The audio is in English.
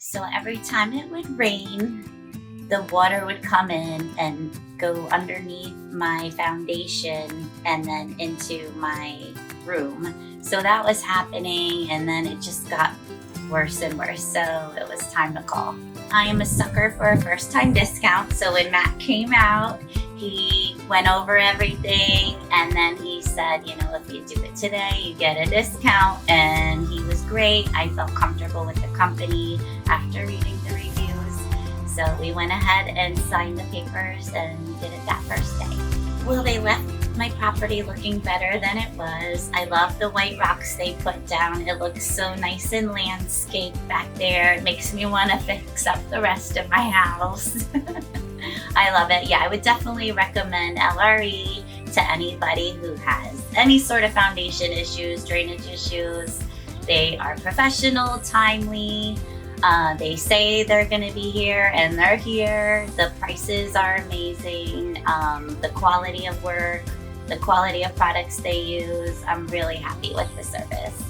So every time it would rain, the water would come in and go underneath my foundation and then into my room. So that was happening, and then it just got worse and worse. So it was time to call. I am a sucker for a first time discount. So when Matt came out, he went over everything, and then he said, if you do it today, you get a discount. And he was great. I felt comfortable with the company after reading the reviews. So we went ahead and signed the papers and did it that first day. Well, they left my property looking better than it was. I love the white rocks they put down. It looks so nice and landscaped back there. It makes me want to fix up the rest of my house. I love it. Yeah, I would definitely recommend LRE to anybody who has any sort of foundation issues, drainage issues. They are professional, timely. They say they're going to be here, and they're here. The prices are amazing. The quality of work, the quality of products they use. I'm really happy with the service.